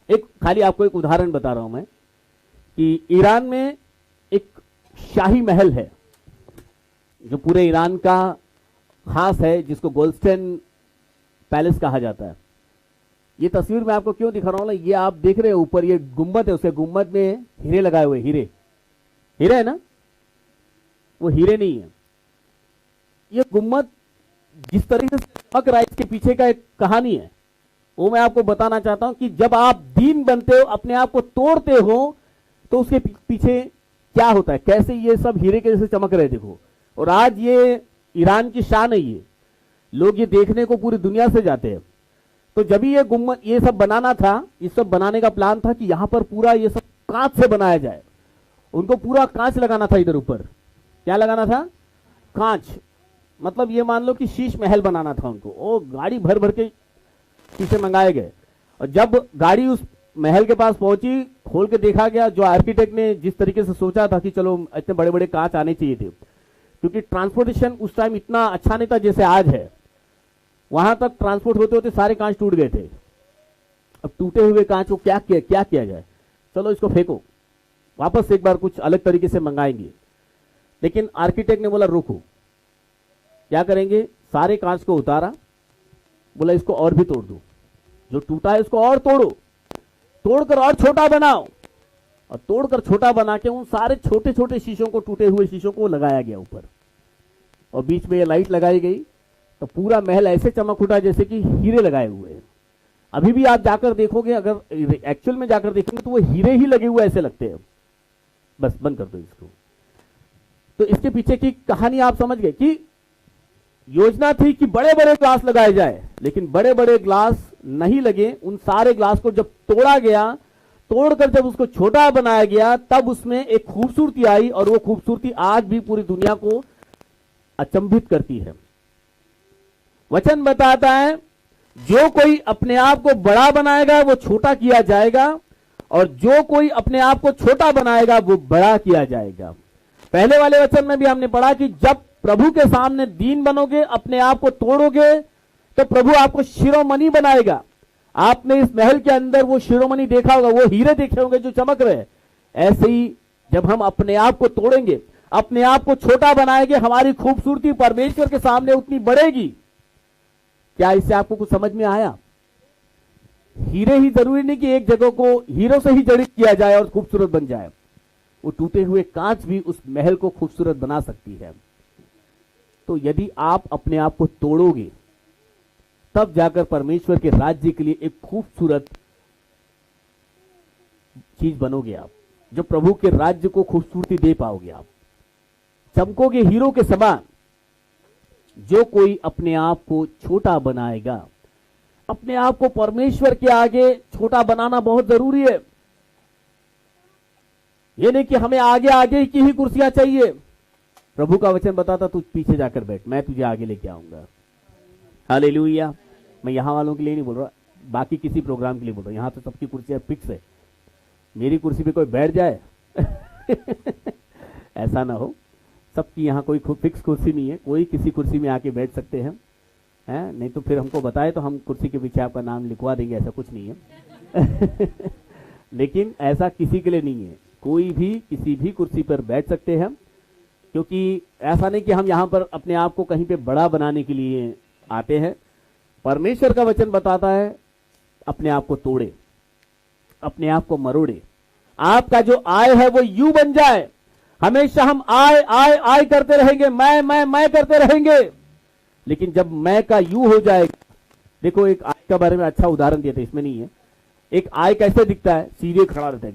Speaker 1: एक खाली आपको एक उदाहरण बता रहा हूं मैं कि ईरान में एक शाही महल है जो पूरे ईरान का खास है, जिसको गोल्डस्टोन पैलेस कहा जाता है। ये तस्वीर मैं आपको क्यों दिखा रहा हूं ना, ये आप देख रहे हो ऊपर ये गुंबद है, उसके गुंबद में हीरे लगाए हुए, हीरे है ना, वो हीरे नहीं है। ये गुंबद जिस तरीके से चमक रहा है, इसके पीछे का एक कहानी है, वो मैं आपको बताना चाहता हूं कि जब आप दीन बनते हो, अपने आप को तोड़ते हो, तो उसके पीछे क्या होता है, कैसे ये सब हीरे के जैसे चमक रहे, देखो। और आज ये ईरान की शान है, ये लोग ये देखने को पूरी दुनिया से जाते हैं। तो जब ये गुम्बद ये सब बनाना था, ये सब बनाने का प्लान था कि यहां पर पूरा ये सब कांच से बनाया जाए। उनको पूरा कांच लगाना था इधर ऊपर। क्या लगाना था? कांच। मतलब ये मान लो कि शीश महल बनाना था उनको। वो गाड़ी भर भर के शीशे मंगाए गए, और जब गाड़ी उस महल के पास पहुंची, खोल के देखा गया, जो आर्किटेक्ट ने जिस तरीके से सोचा था कि चलो इतने बड़े बड़े कांच आने चाहिए थे, क्योंकि ट्रांसपोर्टेशन उस टाइम इतना अच्छा नहीं था जैसे आज है। वहां तक ट्रांसपोर्ट होते होते सारे कांच टूट गए थे। अब टूटे हुए कांच को क्या किया जाए? चलो इसको फेंको, वापस एक बार कुछ अलग तरीके से मंगाएंगे। लेकिन आर्किटेक्ट ने बोला रुको, क्या करेंगे? सारे कांच को उतारा, बोला इसको और भी तोड़ दो, जो टूटा है इसको और तोड़ो, तोड़कर और छोटा बनाओ, और तोड़कर छोटा बना के उन सारे छोटे छोटे शीशों को, टूटे हुए शीशों को लगाया गया ऊपर, और बीच में ये लाइट लगाई गई। तो पूरा महल ऐसे चमक उठा जैसे कि हीरे लगाए हुए हैं। अभी भी आप जाकर देखोगे, अगर एक्चुअल में जाकर देखेंगे तो वो हीरे ही लगे हुए ऐसे लगते हैं। बस बंद कर दो इसको। तो इसके पीछे की कहानी आप समझ गए कि योजना थी कि बड़े बड़े ग्लास लगाए जाए, लेकिन बड़े बड़े ग्लास नहीं लगे। उन सारे ग्लास को जब तोड़ा गया, तोड़कर जब उसको छोटा बनाया गया, तब उसमें एक खूबसूरती आई, और वो खूबसूरती आज भी पूरी दुनिया को अचंभित करती है। वचन बताता है जो कोई अपने आप को बड़ा बनाएगा वो छोटा किया जाएगा, और जो कोई अपने आप को छोटा बनाएगा वो बड़ा किया जाएगा। पहले वाले वचन में भी हमने पढ़ा कि जब प्रभु के सामने दीन बनोगे, अपने आप को तोड़ोगे, तो प्रभु आपको शिरोमणि बनाएगा। आपने इस महल के अंदर वो शिरोमणि देखा होगा, वो हीरे देखे होंगे जो चमक रहे। ऐसे ही जब हम अपने आप को तोड़ेंगे, अपने आप को छोटा बनाएंगे, हमारी खूबसूरती परमेश्वर के सामने उतनी बढ़ेगी। क्या इससे आपको कुछ समझ में आया? हीरे ही जरूरी नहीं कि एक जगह को हीरो से ही जड़ित किया जाए और खूबसूरत बन जाए। वो टूटे हुए कांच भी उस महल को खूबसूरत बना सकती है। तो यदि आप अपने आप को तोड़ोगे, तब जाकर परमेश्वर के राज्य के लिए एक खूबसूरत चीज बनोगे आप, जो प्रभु के राज्य को खूबसूरती दे पाओगे। आप चमकोगे हीरो के समान। जो कोई अपने आप को छोटा बनाएगा, अपने आप को परमेश्वर के आगे छोटा बनाना बहुत जरूरी है। यह नहीं कि हमें आगे आगे की ही कुर्सियां चाहिए। प्रभु का वचन बताता तू पीछे जाकर बैठ, मैं तुझे आगे लेके आऊंगा। हालेलुया। मैं यहां वालों के लिए नहीं बोल रहा, बाकी किसी प्रोग्राम के लिए बोल रहा हूं। यहां तो सबकी कुर्सियां फिक्स है, मेरी कुर्सी पे कोई बैठ जाए ऐसा ना हो। सबकी यहाँ कोई फिक्स कुर्सी नहीं है, कोई किसी कुर्सी में आके बैठ सकते हैं, हैं? नहीं तो फिर हमको बताए तो हम कुर्सी के पीछे आपका नाम लिखवा देंगे, ऐसा कुछ नहीं है लेकिन ऐसा किसी के लिए नहीं है, कोई भी किसी भी कुर्सी पर बैठ सकते हैं। क्योंकि ऐसा नहीं कि हम यहाँ पर अपने आप को कहीं पे बड़ा बनाने के लिए आते हैं। परमेश्वर का वचन बताता है अपने आप को तोड़े, अपने आप को मरोड़े। आपका जो आय है वो यू बन जाए। हमेशा हम आय आय आय करते रहेंगे, मैं करते रहेंगे, लेकिन जब मैं का यू हो जाएगा। देखो, एक आय का बारे में अच्छा उदाहरण दिया था, इसमें नहीं है। एक आय कैसे दिखता है? सीधे खड़ा रहता है,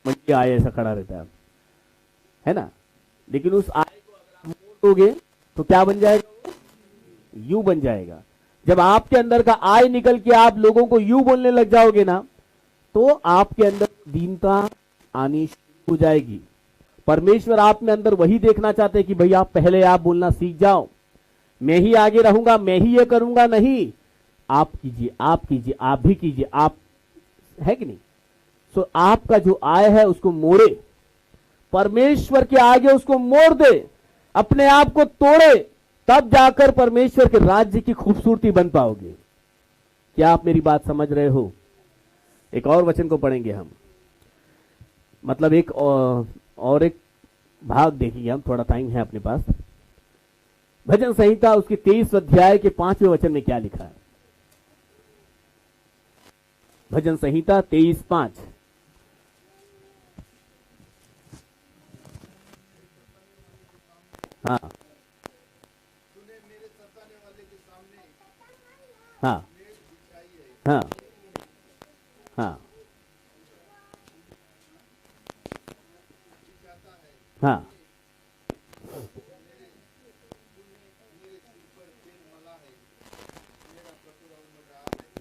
Speaker 1: मंडी आय ऐसा खड़ा रहता है ना। लेकिन उस आय को अगर आप मोड़ोगे तो क्या बन जाएगा? यू बन जाएगा। जब आपके अंदर का आय निकल के आप लोगों को यू बोलने लग जाओगे ना, तो आपके अंदर दीनता आनी शुरू हो जाएगी। परमेश्वर आप में अंदर वही देखना चाहते हैं कि भैया आप पहले आप बोलना सीख जाओ, मैं ही आगे रहूंगा, मैं ही ये करूंगा। नहीं, आप कीजिए, आप कीजिए, आप भी कीजिए, आप है कि नहीं। सो आपका जो आय है उसको मोड़े, परमेश्वर के आगे उसको मोड़ दे, अपने आप को तोड़े, तब जाकर परमेश्वर के राज्य की खूबसूरती बन पाओगे। क्या आप मेरी बात समझ रहे हो? एक और वचन को पढ़ेंगे हम, मतलब एक और एक भाग देखेंगे हम, थोड़ा टाइम है अपने पास। भजन संहिता उसके 23 अध्याय के 5वें वचन में क्या लिखा है? भजन संहिता 23:5। हाँ हाँ हाँ हाँ हाँ।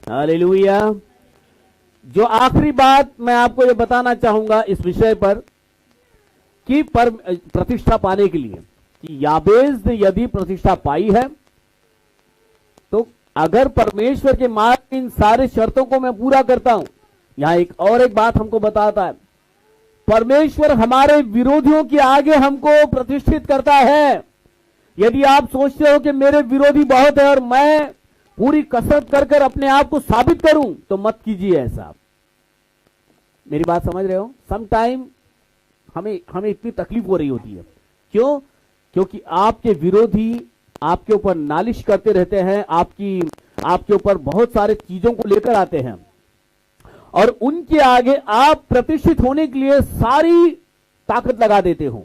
Speaker 1: हालेलुया। जो आखिरी बात मैं आपको ये बताना चाहूंगा इस विषय पर कि प्रतिष्ठा पाने के लिए, कि याबेज ने यदि प्रतिष्ठा पाई है, तो अगर परमेश्वर के मार्ग इन सारे शर्तों को मैं पूरा करता हूं। यहां एक बात हमको बताता है, परमेश्वर हमारे विरोधियों के आगे हमको प्रतिष्ठित करता है। यदि आप सोचते हो कि मेरे विरोधी बहुत है और मैं पूरी कसरत कर कर अपने आप को साबित करूं, तो मत कीजिए ऐसा। मेरी बात समझ रहे हो? सम टाइम हमें इतनी तकलीफ हो रही होती है। क्यों? क्योंकि आपके विरोधी आपके ऊपर नालिश करते रहते हैं, आपके ऊपर बहुत सारे चीजों को लेकर आते हैं, और उनके आगे आप प्रतिष्ठित होने के लिए सारी ताकत लगा देते हो,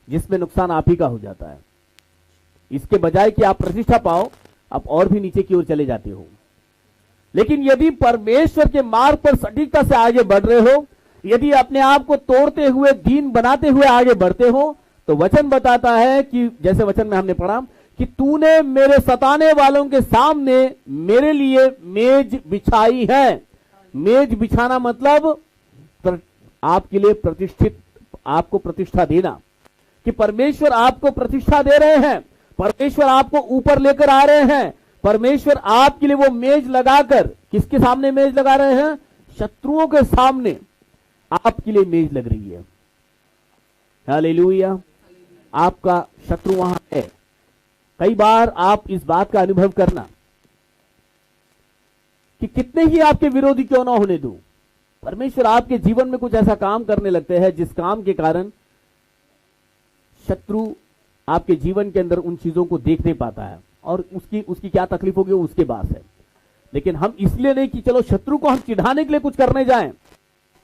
Speaker 1: जिसमें नुकसान आप ही का हो जाता है। इसके बजाय कि आप प्रतिष्ठा पाओ, आप और भी नीचे की ओर चले जाते हो। लेकिन यदि परमेश्वर के मार्ग पर सटीकता से आगे बढ़ रहे हो, यदि अपने आप को तोड़ते हुए, दीन बनाते हुए आगे बढ़ते हो, तो वचन बताता है कि जैसे वचन में हमने पढ़ा कि तूने मेरे सताने वालों के सामने मेरे लिए मेज बिछाई है। मेज बिछाना मतलब आपके लिए प्रतिष्ठित, आपको प्रतिष्ठा देना, कि परमेश्वर आपको प्रतिष्ठा दे रहे हैं, परमेश्वर आपको ऊपर लेकर आ रहे हैं। परमेश्वर आपके लिए वो मेज लगाकर, किसके सामने मेज लगा रहे हैं? शत्रुओं के सामने आपके लिए मेज लग रही है। हालेलुया। आपका शत्रु वहां है। कई बार आप इस बात का अनुभव करना कि कितने ही आपके विरोधी क्यों ना होने दो, परमेश्वर आपके जीवन में कुछ ऐसा काम करने लगते हैं जिस काम के कारण शत्रु आपके जीवन के अंदर उन चीजों को देख नहीं पाता है, और उसकी क्या तकलीफ होगी वो उसके पास है। लेकिन हम इसलिए नहीं कि चलो शत्रु को हम चिढ़ाने के लिए कुछ करने जाएं,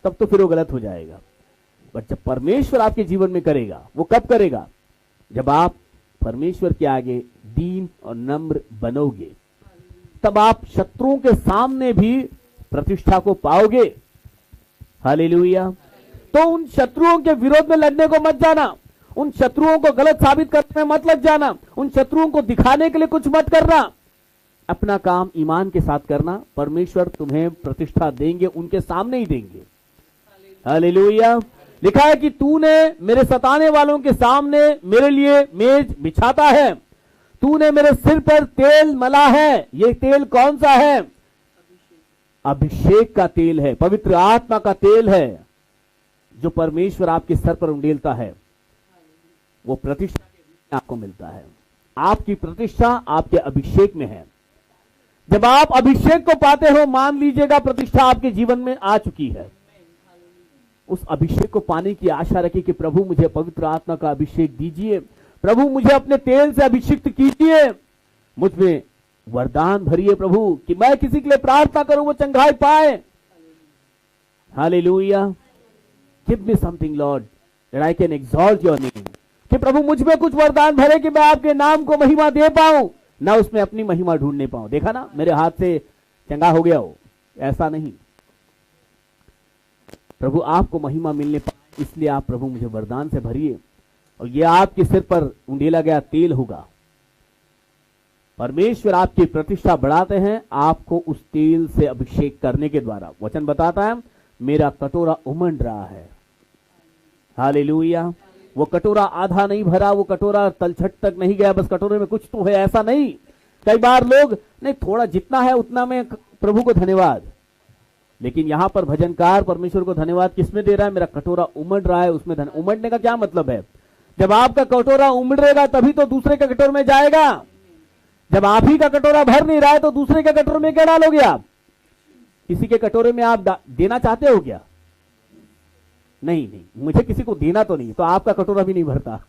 Speaker 1: तब तो फिर वो गलत हो जाएगा। बट जब परमेश्वर आपके जीवन में करेगा, वो कब करेगा? जब आप परमेश्वर के आगे दीन और नम्र बनोगे, तब आप शत्रुओं के सामने भी प्रतिष्ठा को पाओगे। हालेलुया। तो उन शत्रुओं के विरोध में लड़ने को मत जाना, उन शत्रुओं को गलत साबित करने में मत लग जाना, उन शत्रुओं को दिखाने के लिए कुछ मत करना। अपना काम ईमान के साथ करना, परमेश्वर तुम्हें प्रतिष्ठा देंगे, उनके सामने ही देंगे। हालेलुया। लिखा है कि तूने मेरे सताने वालों के सामने मेरे लिए मेज बिछाता है, तूने मेरे सिर पर तेल मला है। ये तेल कौन सा है? अभिषेक का तेल है, पवित्र आत्मा का तेल है, जो परमेश्वर आपके सर पर उंडेलता है। वो प्रतिष्ठा के रूप में आपको मिलता है। आपकी प्रतिष्ठा आपके अभिषेक में है। जब आप अभिषेक को पाते हो, मान लीजिएगा प्रतिष्ठा आपके जीवन में आ चुकी है। उस अभिषेक को पाने की आशा रखिए कि प्रभु मुझे पवित्र आत्मा का अभिषेक दीजिए, प्रभु मुझे अपने तेल से अभिषिक्त कीजिए, मुझ में वरदान भरिए प्रभु कि मैं किसी के लिए प्रार्थना करूं वो चंगाई पाए। Hallelujah. Give me something Lord that I can exalt your name. कि प्रभु मुझ में कुछ वरदान भरे कि मैं आपके नाम को महिमा दे पाऊं, ना उसमें अपनी महिमा ढूंढने पाऊं। देखा ना, मेरे हाथ से चंगा हो गया हो, ऐसा नहीं। प्रभु आपको महिमा मिलने पाए, इसलिए आप प्रभु मुझे वरदान से भरिए, और ये आपके सिर पर उंडेला गया तेल होगा। परमेश्वर आपकी प्रतिष्ठा बढ़ाते हैं आपको उस तेल से अभिषेक करने के द्वारा। वचन बताता है मेरा कटोरा उमड़ रहा है। हालेलुया। वो कटोरा आधा नहीं भरा, वो कटोरा तलछट तक नहीं गया, बस कटोरे में कुछ तो है, ऐसा नहीं। कई बार लोग नहीं, थोड़ा जितना है उतना में प्रभु को धन्यवाद, लेकिन यहां पर भजनकार परमेश्वर को धन्यवाद किसमें दे रहा है? मेरा कटोरा उमड़ रहा है, उसमें उमड़ने का क्या मतलब है? जब आपका कटोरा उमड़ेगा तभी तो दूसरे के कटोरे में जाएगा। जब आप ही का कटोरा भर नहीं रहा है तो दूसरे के कटोरे में क्या डालोगे आप? किसी के कटोरे में आप देना चाहते हो क्या? नहीं नहीं, मुझे किसी को देना तो नहीं, तो आपका कटोरा भी नहीं भरता।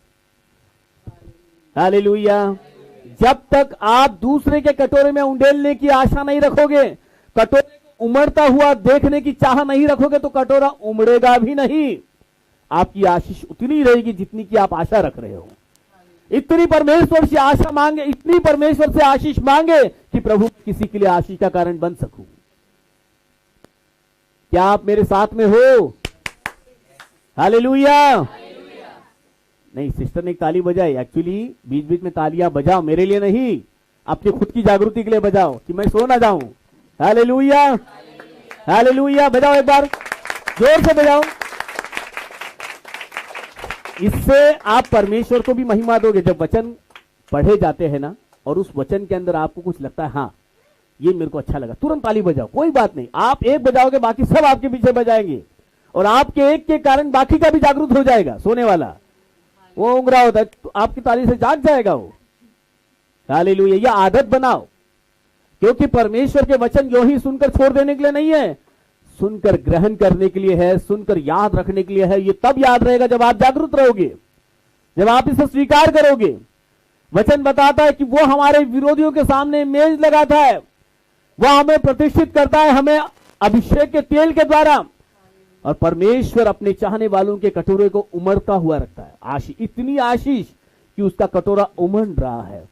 Speaker 1: हालेलुया। जब तक आप दूसरे के कटोरे में उंडेलने की आशा नहीं रखोगे, कटोरे को उमड़ता हुआ देखने की चाह नहीं रखोगे, तो कटोरा उमड़ेगा भी नहीं। आपकी आशीष उतनी रहेगी जितनी की आप आशा रख रहे हो। इतनी परमेश्वर से आशा मांगे, इतनी परमेश्वर से आशीष मांगे कि प्रभु किसी के लिए आशीष का कारण बन सकूं। क्या आप मेरे साथ में हो? हालेलुया। नहीं, सिस्टर ने एक ताली बजाई। एक्चुअली बीच बीच में तालियां बजाओ, मेरे लिए नहीं, अपनी खुद की जागृति के लिए बजाओ कि मैं सो ना जाऊं। Hallelujah, hallelujah. बजाओ एक बार, जोर से बजाओ। इससे आप परमेश्वर को भी महिमा दोगे। जब वचन पढ़े जाते हैं ना, और उस वचन के अंदर आपको कुछ लगता है, हाँ ये मेरे को अच्छा लगा, तुरंत ताली बजाओ। कोई बात नहीं, आप एक बजाओगे, बाकी सब आपके पीछे बजाएंगे, और आपके एक के कारण बाकी का भी जागरूक हो जाएगा। सोने वाला वो ऊँग रहा होता है, तो आपकी ताली से जाग जाएगा वो। हालेलुया। ये आदत बनाओ, क्योंकि परमेश्वर के वचन यो ही सुनकर छोड़ देने के लिए नहीं है, सुनकर ग्रहण करने के लिए है, सुनकर याद रखने के लिए है। ये तब याद रहेगा जब आप जागरूक रहोगे, जब आप इसे स्वीकार करोगे। वचन बताता है कि वो हमारे विरोधियों के सामने मेज लगाता है, वह हमें प्रतिष्ठित करता है, हमें अभिषेक के तेल के द्वारा, और परमेश्वर अपने चाहने वालों के कटोरे को उमड़ता हुआ रखता है। आशीष, इतनी आशीष कि उसका कटोरा उमड़ रहा है।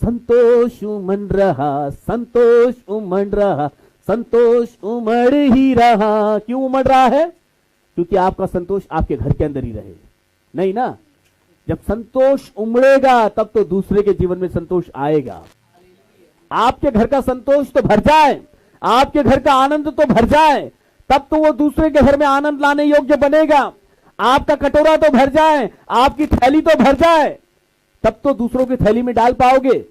Speaker 1: संतोष उमड़ रहा, संतोष उमड़ रहा, संतोष उमड़ ही रहा। क्यों उमड़ रहा है? क्योंकि आपका संतोष आपके घर के अंदर ही रहे, नहीं ना। जब संतोष उमड़ेगा तब तो दूसरे के जीवन में संतोष आएगा। आपके घर का संतोष तो भर जाए, आपके घर का आनंद तो भर जाए, तब तो वो दूसरे के घर में आनंद लाने योग्य बनेगा। आपका कटोरा तो भर जाए, आपकी थैली तो भर जाए, तब तो दूसरों की थैली में डाल पाओगे।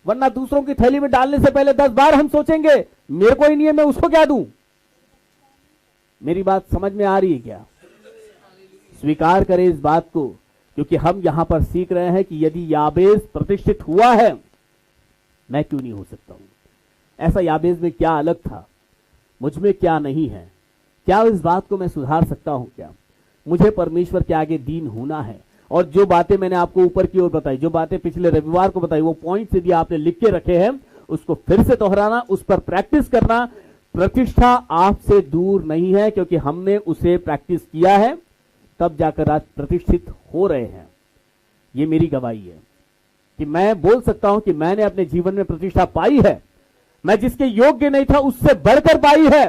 Speaker 1: वरना दूसरों की थैली में डालने से पहले 10 बार हम सोचेंगे मेरे को ही नहीं है, मैं उसको क्या दूं। मेरी बात समझ में आ रही है क्या? स्वीकार करें इस बात को, क्योंकि हम यहां पर सीख रहे हैं कि यदि याबेस प्रतिष्ठित हुआ है, मैं क्यों नहीं हो सकता हूं। ऐसा याबेस में क्या अलग था, मुझ में क्या नहीं है? क्या इस बात को मैं सुधार सकता हूं? क्या मुझे परमेश्वर के आगे दीन होना है? और जो बातें मैंने आपको ऊपर की ओर बताई, जो बातें पिछले रविवार को बताई, वो पॉइंट्स यदि आपने लिख के रखे हैं, उसको फिर से दोहराना, उस पर प्रैक्टिस करना। प्रतिष्ठा आपसे दूर नहीं है, क्योंकि हमने उसे प्रैक्टिस किया है, तब जाकर आज प्रतिष्ठित हो रहे हैं। ये मेरी गवाही है कि मैं बोल सकता हूं कि मैंने अपने जीवन में प्रतिष्ठा पाई है। मैं जिसके योग्य नहीं था उससे बढ़कर पाई है।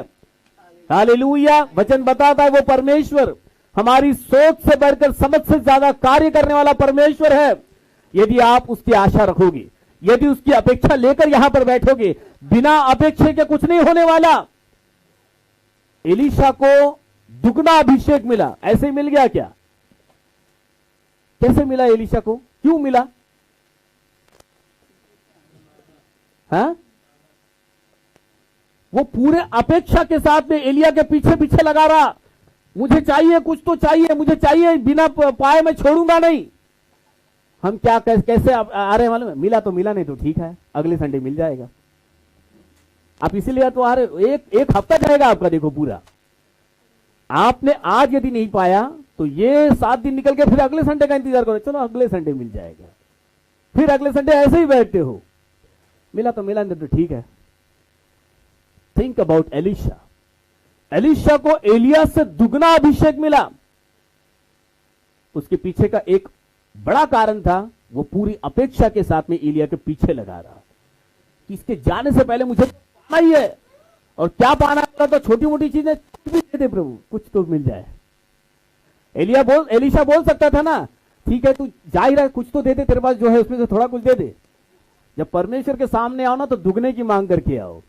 Speaker 1: हालेलुया। वचन बताता है वो परमेश्वर हमारी सोच से बढ़कर, समझ से ज्यादा कार्य करने वाला परमेश्वर है। यदि आप उसकी आशा रखोगे, यदि उसकी अपेक्षा लेकर यहां पर बैठोगे, बिना अपेक्षा के कुछ नहीं होने वाला। एलीशा को दुगना अभिषेक मिला, ऐसे ही मिल गया क्या? कैसे मिला एलीशा को? क्यों मिला? हाँ, वो पूरे अपेक्षा के साथ में एलिया के पीछे पीछे लगा रहा। मुझे चाहिए, कुछ तो चाहिए, मुझे चाहिए, बिना पाए मैं छोड़ूंगा नहीं। हम क्या कैसे आ रहे हैं मालूम है? मिला तो मिला, नहीं तो ठीक है, अगले संडे मिल जाएगा। आप इसीलिए तो आ रहे। एक हफ्ता जाएगा आपका, देखो पूरा। आपने आज यदि नहीं पाया तो ये 7 दिन निकल के फिर अगले संडे का इंतजार करो, चलो अगले संडे मिल जाएगा, फिर अगले संडे ऐसे ही बैठते हो। मिला तो मिला, नहीं तो ठीक है। Think about Elisha. एलिशा को एलिया से दुगना अभिषेक मिला। उसके पीछे का एक बड़ा कारण था, वो पूरी अपेक्षा के साथ में एलिया के पीछे लगा रहा कि इसके जाने से पहले मुझे पाना ही है। और क्या पाना था? तो छोटी मोटी चीजें कुछ भी दे दे प्रभु, कुछ तो मिल जाए। एलिशा बोल सकता था ना, ठीक है तू जा ही रहा है, कुछ तो दे दे, तेरे पास जो है उसमें से थोड़ा कुछ दे दे। जब परमेश्वर के सामने आओ ना तो दुगने की मांग करके आओ।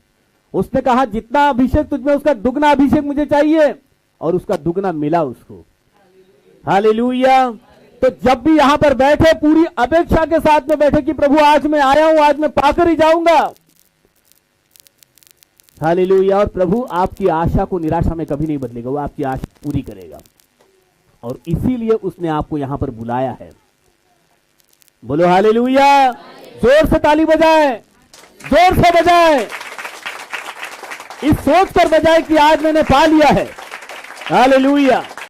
Speaker 1: उसने कहा जितना अभिषेक तुझमें उसका दुगना अभिषेक मुझे चाहिए, और उसका दुगना मिला उसको। हालेलुया। तो जब भी यहां पर बैठे पूरी अपेक्षा के साथ में बैठे कि प्रभु आज मैं आया हूं, आज मैं पाकर ही जाऊंगा। हालेलुया। और प्रभु आपकी आशा को निराशा में कभी नहीं बदलेगा, वो आपकी आशा पूरी करेगा। और इसीलिए उसने आपको यहां पर बुलाया है। बोलो हालेलुया। जोर से ताली बजाए, जोर से बजाए, इस सोच कर बजाए कि आज मैंने पा लिया है। हालेलुया।